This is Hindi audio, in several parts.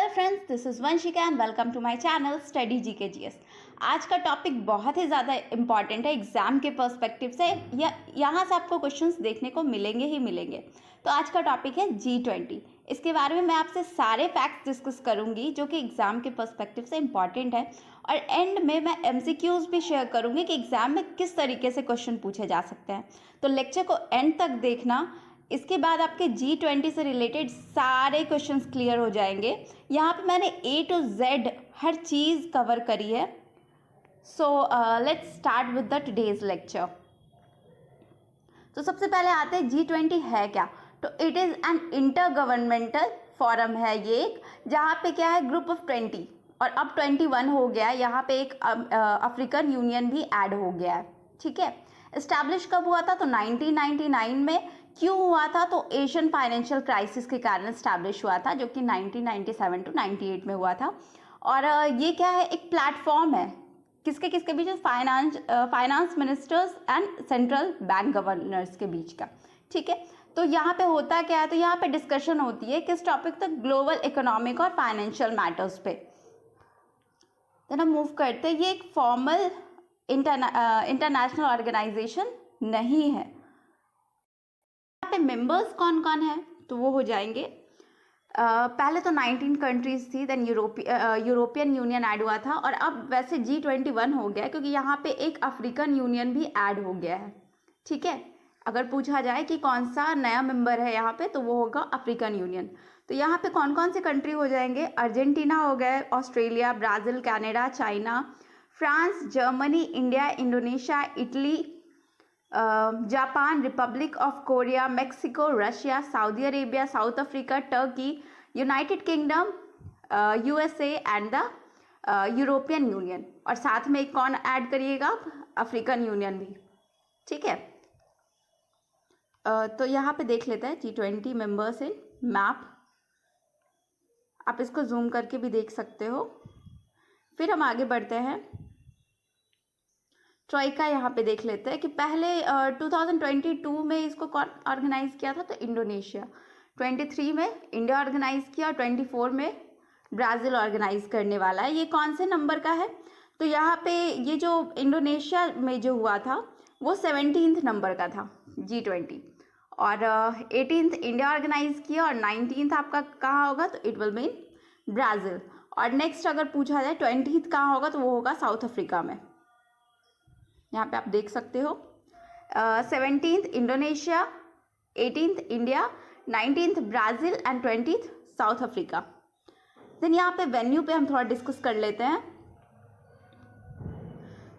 Hello friends, this is Vanshika and welcome to my channel study GK GS. आज का टॉपिक बहुत ही ज़्यादा इम्पॉर्टेंट है एग्ज़ाम के पर्सपेक्टिव से। यहाँ से आपको क्वेश्चंस देखने को मिलेंगे ही मिलेंगे। तो आज का टॉपिक है G20। इसके बारे में मैं आपसे सारे फैक्ट्स डिस्कस करूँगी जो कि एग्ज़ाम के पर्सपेक्टिव से इम्पॉर्टेंट है, और एंड में मैं MCQs भी शेयर करूँगी कि एग्ज़ाम में किस तरीके से क्वेश्चन पूछे जा सकते हैं। तो लेक्चर को एंड तक देखना। इसके बाद आपके G20 से रिलेटेड सारे क्वेश्चंस क्लियर हो जाएंगे। यहाँ पे मैंने A to Z her cheese cover करी है। So let's start with the today's lecture. तो सबसे पहले आते हैं G20 है क्या। तो it is an inter governmental forum है ये एक, जहाँ पे क्या है ग्रुप ऑफ 20 और अब 21 हो गया है। यहाँ पे एक अफ्रीकन यूनियन भी ऐड हो गया है। ठीक है, इस्टेब्लिश कब हुआ था? तो 1999 में। क्यों हुआ था? तो एशियन फाइनेंशियल क्राइसिस के कारण इस्टेब्लिश हुआ था, जो कि 1997 टू 98 में हुआ था। और ये क्या है, एक प्लेटफॉर्म है किसके किसके बीच? Finance ministers and central bank governors के बीच का। ठीक है, तो यहाँ पे होता क्या है? तो यहाँ पे डिस्कशन होती है किस टॉपिक तक? ग्लोबल इकोनॉमिक और फाइनेंशियल मैटर्स पे। तो हम मूव करते हैं। ये एक फॉर्मल इंटरनेशनल ऑर्गेनाइजेशन नहीं है। यहाँ पे मेंबर्स कौन कौन है? तो वो हो जाएंगे पहले तो 19 कंट्रीज थी, देन यूरोपियन यूनियन ऐड हुआ था, और अब वैसे G21 हो गया क्योंकि यहाँ पे एक अफ्रीकन यूनियन भी ऐड हो गया है। ठीक है, अगर पूछा जाए कि कौन सा नया मेंबर है यहाँ पे, तो वो होगा अफ्रीकन यूनियन। तो यहाँ पे कौन कौन से कंट्री हो जाएंगे? अर्जेंटीना हो गए, Australia, Brazil, Canada, China, France, Germany, India, Indonesia, Italy, Japan, Republic of Korea, Mexico, Russia, Saudi Arabia, South Africa, Turkey, United kingdom, USA and the European union. और साथ में एक कौन ऐड करिएगा? अफ्रीकन यूनियन भी। ठीक है, तो यहाँ पे देख लेते हैं G20 मेंबर्स इन मैप। आप इसको जूम करके भी देख सकते हो। फिर हम आगे बढ़ते हैं। ट्रॉइका यहाँ पे देख लेते हैं कि पहले 2022 में इसको कौन ऑर्गेनाइज किया था? तो इंडोनेशिया। 23 में इंडिया ऑर्गेनाइज किया, और 24 में ब्राज़ील ऑर्गेनाइज करने वाला है। ये कौन से नंबर का है? तो यहाँ पे ये जो इंडोनेशिया में जो हुआ था वो 17th नंबर का था G20, और 18th इंडिया ऑर्गेनाइज किया, और 19th आपका कहाँ होगा? तो इट विल मीन ब्राज़ील। और नेक्स्ट अगर पूछा जाए 20th कहाँ होगा, तो वो होगा साउथ अफ्रीका में। यहाँ पे आप देख सकते हो 17th Indonesia, 18th India, 19th Brazil and 20th South Africa. Then यहाँ पे वेन्यू पे हम थोड़ा डिस्कस कर लेते हैं।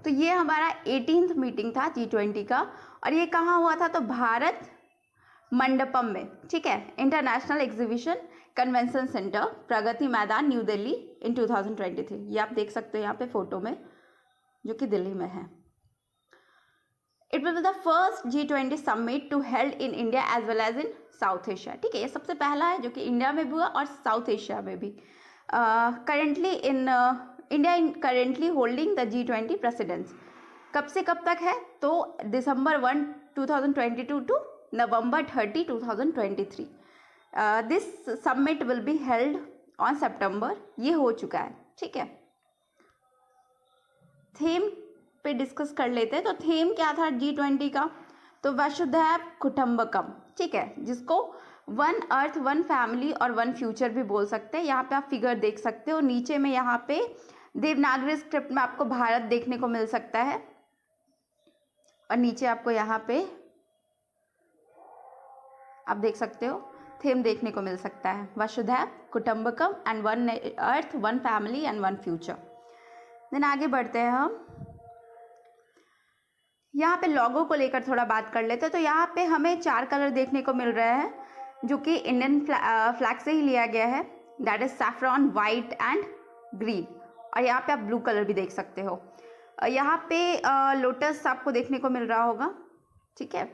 तो ये हमारा 18th मीटिंग था G20 का, और ये कहाँ हुआ था? तो भारत मंडपम में। ठीक है, international exhibition convention centre, Pragati Maidan, new Delhi इन 2023। ये आप देख सकते हो यहाँ पे फोटो में, जो कि दिल्ली में है। It will be the first G20 summit to held in India as well as in South Asia। ठीक है, ये सबसे पहला है जो कि इंडिया में भी हुआ और साउथ एशिया में भी। Currently in India currently holding the G20 presidency. कब से कब तक है? तो December 1, 2022 to November 30, 2023। This summit will be held on September। ये हो चुका है। ठीक है, थीम पे डिस्कस कर लेते हैं। तो थीम क्या था G20 का? तो वसुधैव कुटुंबकम। ठीक है, जिसको वन अर्थ, वन फैमिली और वन फ्यूचर भी बोल सकते हैं। यहाँ पे आप फिगर देख सकते हो। नीचे में यहाँ पे देवनागरी स्क्रिप्ट में आपको भारत देखने को मिल सकता है, और नीचे आपको यहाँ पे आप देख सकते हो थीम देखने को मिल सकता है, वसुधैव कुटुंबकम and one earth, one family and one future. Then आगे बढ़ते हैं हम। यहाँ पे लोगो को लेकर थोड़ा बात कर लेते हैं। तो यहाँ पे हमें 4 कलर देखने को मिल रहे हैं, जो कि इंडियन फ्लैग से ही लिया गया है। That is saffron, white and green. और यहाँ पे आप ब्लू कलर भी देख सकते हो। यहाँ पे लोटस आपको देखने को मिल रहा होगा। ठीक है,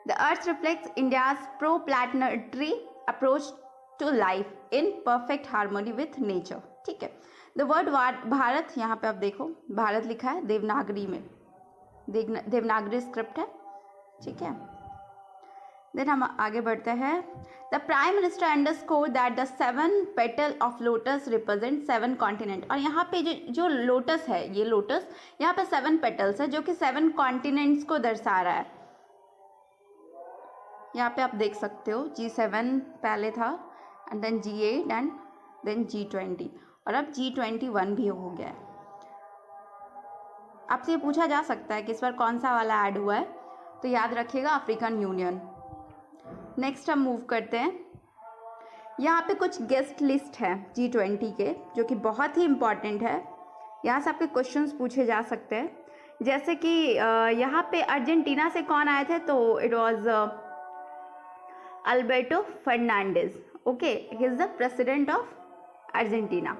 the earth reflects India's pro planetary approach to life in perfect harmony with nature. ठीक है, द वर्ड भारत, यहाँ पे आप देखो भारत लिखा है देवनागरी में, देवनागरी स्क्रिप्ट है। ठीक है, देन हम आगे बढ़ते हैं। The prime minister underscore that the 7 petal of lotus represent 7 continent. और यहाँ पे जो लोटस है, ये लोटस यहाँ पे 7 पेटल्स है जो कि 7 कॉन्टिनेंट्स को दर्शा रहा है। यहाँ पे आप देख सकते हो G7 पहले था and then G8 and then G20 और अब G21 भी हो गया है। आपसे ये पूछा जा सकता है कि इस बार कौन सा वाला ऐड हुआ है, तो याद रखिएगा अफ्रीकन यूनियन। नेक्स्ट हम मूव करते हैं। यहाँ पे कुछ गेस्ट लिस्ट है G20 के जो कि बहुत ही इम्पॉर्टेंट है। यहाँ से आपके क्वेश्चंस पूछे जा सकते हैं, जैसे कि यहाँ पे अर्जेंटीना से कौन आए थे, तो it was Alberto Fernandez. Okay, he is the president of Argentina.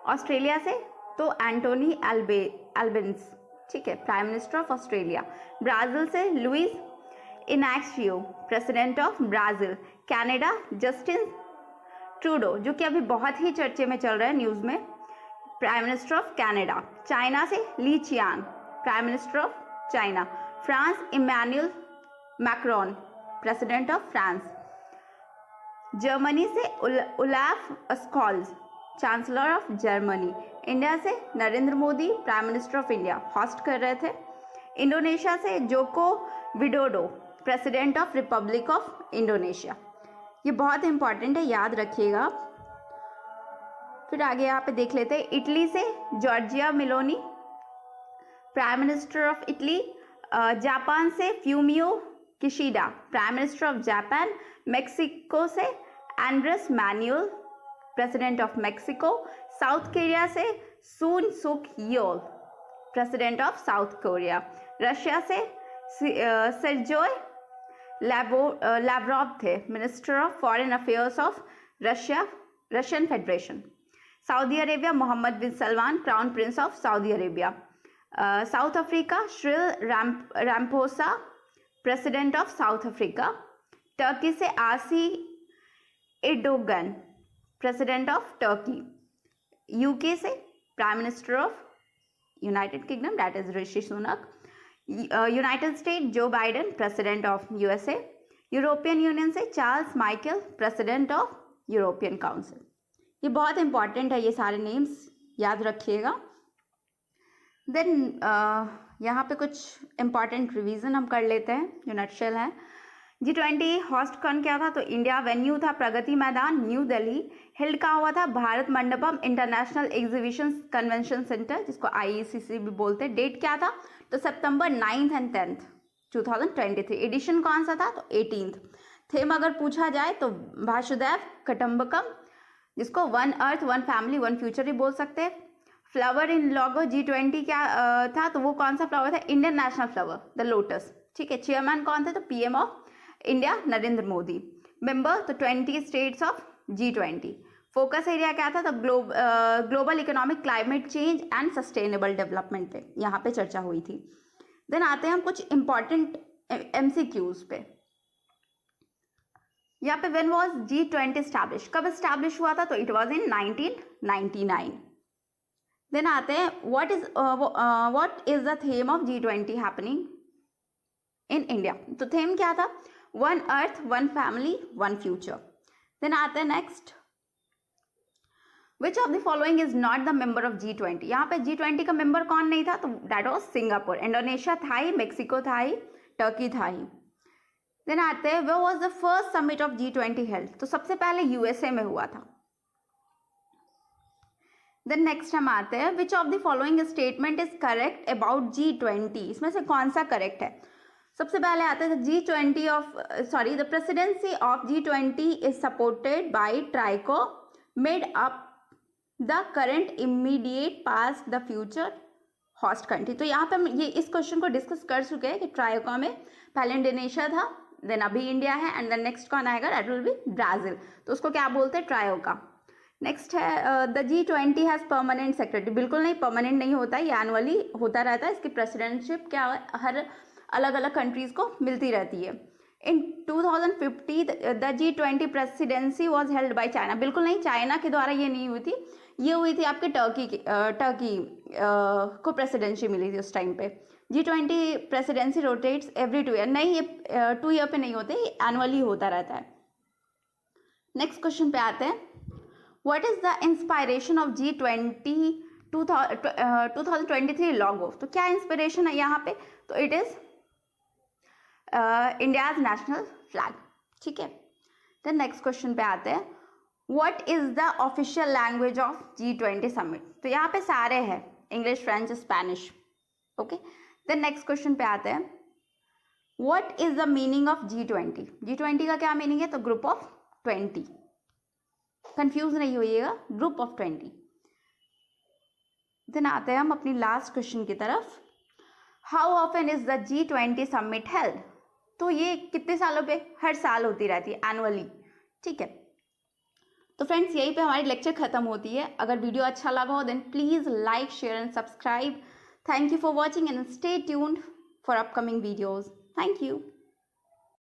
Australia से तो एंटोनी एल्बेंस, ठीक है, prime minister of Australia. Brazil से Luiz Inacio, president of Brazil. Canada Justin Trudeau, जो कि अभी बहुत ही चर्चे में चल रहा है न्यूज़ में, prime minister of Canada. China से ली चियान, prime minister of China. France Emmanuel Macron, president of France. Germany से Olaf Scholz, chancellor of Germany. India से Narendra Modi, prime minister of India, host कर रहे थे। इंडोनेशिया से Joko Widodo, president of republic of Indonesia. ये बहुत इंपॉर्टेंट है, याद रखिएगा। फिर आगे यहाँ पे देख लेते हैं। इटली से Giorgia Meloni, prime minister of Italy. Japan से Fumio Kishida, prime minister of Japan. Mexico से Andres Manuel, president of Mexico. South Korea से Yoon Suk Yeol, president of South Korea. Russia से सेर्जोय लैवरोव थे, minister of foreign affairs of Russian federation. Saudi Arabia Mohammed bin Salman, crown prince of Saudi Arabia. South Africa Cyril Ramaphosa, president of South Africa. Turkey से आसी Erdogan, president of Turkey. UK से prime minister of United Kingdom, that is Rishi Sunak. United State Joe Biden, president of USA. European Union से Charles Michel, president of European Council. ये बहुत इंपॉर्टेंट है, ये सारे नेम्स याद रखिएगा। देन यहाँ पे कुछ इंपॉर्टेंट रिवीजन हम कर लेते हैं जो नटशेल है। G20 होस्ट कौन क्या था, तो इंडिया। वेन्यू था प्रगति मैदान, न्यू दिल्ली। हेल्ड कहाँ हुआ था, Bharat Mandapam international exhibition convention centre, जिसको IECC भी बोलते हैं। डेट क्या था, तो सितंबर 9 एंड 10 2023। एडिशन कौन सा था, तो 18th। थीम अगर पूछा जाए तो वासुदेव कटम्बकम, जिसको one earth one family one future ही बोल सकते हैं। फ्लावर इन लोगो G20 क्या था, तो वो कौन सा फ्लावर था, Indian national flower, the lotus, ठीक है। चेयरमैन कौन थे, तो PM of India Narendra Modi. Member तो 20 states of G20। Focus area क्या था, तो global economic, climate change and sustainable development पे यहाँ पे चर्चा हुई थी। देन आते हैं हम कुछ इंपॉर्टेंट MCQs पे। यहाँ पे व्हेन वाज G20 एस्टैब्लिश, कब एस्टैब्लिश हुआ था, तो इट वाज इन 1999। देन आते हैं what is the theme of G20 happening in India, तो थीम क्या था, one earth one family one future. Then आते हैं next, which of the following is not the member of G20। यहाँ पे G20 का मेंबर कौन नहीं था, तो दैट वाज सिंगापुर। इंडोनेशिया था ही, मेक्सिको था ही, टर्की था ही। देन आते हैं वो was the first summit of G20 held, तो सबसे पहले USA में हुआ था। देन नेक्स्ट हम आते हैं, विच of the following statement is correct about G20, इसमें से कौन सा करेक्ट है। सबसे पहले आते हैं the presidency of G20 is supported by tricho, made up the current immediate past the future host country. तो यहाँ पे हम ये इस क्वेश्चन को डिस्कस कर चुके हैं कि ट्राइको में पहले इंडोनेशिया था, देन अभी इंडिया है, एंड देन नेक्स्ट कौन आएगा, दैट विल बी ब्राज़ील। तो उसको क्या बोलते हैं, ट्रायो का। नेक्स्ट है the G20 has permanent secretary. बिल्कुल नहीं, परमानेंट नहीं होता, ये एनुअली होता रहता है। इसकी प्रेसिडेंटशिप क्या हर अलग अलग कंट्रीज़ को मिलती रहती है। इन 2050 the G20 presidency was held by China. बिल्कुल नहीं, चाइना के द्वारा ये नहीं हुई थी, ये हुई थी आपके टर्की को प्रेसिडेंसी मिली थी उस टाइम पे। G20 presidency rotates every 2 year, नहीं ये 2 ईयर पे नहीं होते, ये एनुअली होता रहता है। नेक्स्ट क्वेश्चन पे आते हैं, what is the inspiration of G20 2023 logo. तो क्या इंस्पिरेशन है यहाँ पे, तो it is India's national flag, ठीक है। देन नेक्स्ट क्वेश्चन पे आते हैं, what is the official language of G20 summit. तो यहाँ पे सारे हैं, English, French, Spanish, okay. Then next question पे आते हैं, what is the meaning of G20। G20 का क्या मीनिंग है, तो ग्रुप ऑफ 20, कंफ्यूज नहीं होइएगा, ग्रुप ऑफ 20। देन आते हैं हम अपनी लास्ट क्वेश्चन की तरफ, how often is the G20 summit held. तो ये कितने सालों पे, हर साल होती रहती है, एनुअली, ठीक है। तो फ्रेंड्स यहीं पे हमारी लेक्चर खत्म होती है। अगर वीडियो अच्छा लगा हो then please like, share and subscribe. Thank you for watching and stay tuned for upcoming videos. Thank you.